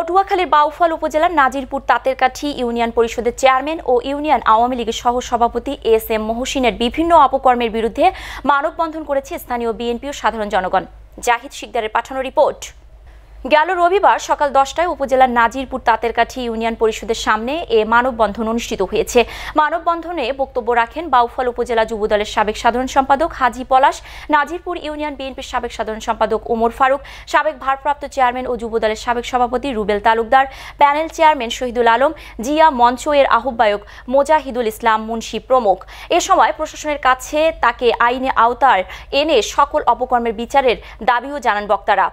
পটুয়াখালীর বাউফল উপজেলার নাজিরপুর তাঁতেরকাঠি ইউনিয়ন পরিষদের চেয়ারম্যান ও ইউনিয়ন আওয়ামী লীগের সহ-সভাপতি এস.এম. মহসিনের বিভিন্ন অপকর্মের বিরুদ্ধে মানববন্ধন করেছে স্থানীয় বিএনপি ও সাধারণ জনগণ। জাহিদ শিকদারের পাঠানো রিপোর্ট। গেল রবিবার সকাল 10টায় উপজেলার নাজিরপুর তাঁতেরকাঠি ইউনিয়ন পরিষদের সামনে এ মানববন্ধন অনুষ্ঠিত হয়েছে। মানববন্ধনে বক্তব্য রাখেন বাউফল উপজেলা যুবদলের সাবেক সাধারণ সম্পাদক হাজি পলাশ, নাজিরপুর ইউনিয়ন বিএনপির সাবেক সাধারণ সম্পাদক ওমর ফারুক, সাবেক ভারপ্রাপ্ত চেয়ারম্যান ও যুবদলের সাবেক সভাপতি রুবেল তালুকদার, প্যানেল চেয়ারম্যান শহীদুল আলম, জিয়া মঞ্চ এর আহ্বায়ক মোজাহিদুল ইসলাম মুন্সি প্রমুখ। এ সময় প্রশাসনের কাছে তাকে আইনে আওতায় এনে সকল অপকর্মের বিচারের দাবিও জানান বক্তারা।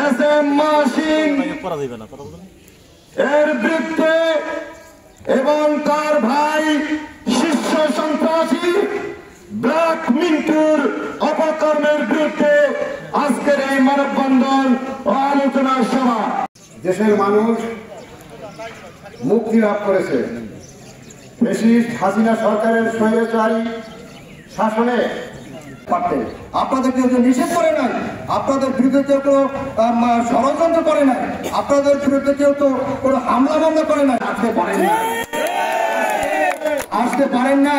এস.এম. মহসিন এর বিরুদ্ধে এবং তার ভাই শীর্ষ সন্ত্রাসী ব্ল্যাক মিন্টুর অপকর্মের বিরুদ্ধে আজকের এই মানববন্ধন ও আলোচনা সভা। দেশের মানুষ মুক্তি লাভ করেছে। ফ্যাসিস্ট হাসিনা সরকারের স্বৈরাচারী শাসনে পারতেন। আপনাদের কেউ নিষেধ করে নাই, আপনাদের বিরুদ্ধে কেউ তো ষড়যন্ত্র করে নাই, আপনাদের বিরুদ্ধে কেউ তো কোনো হামলা মামলা করে নাই। আসতে পারেন না।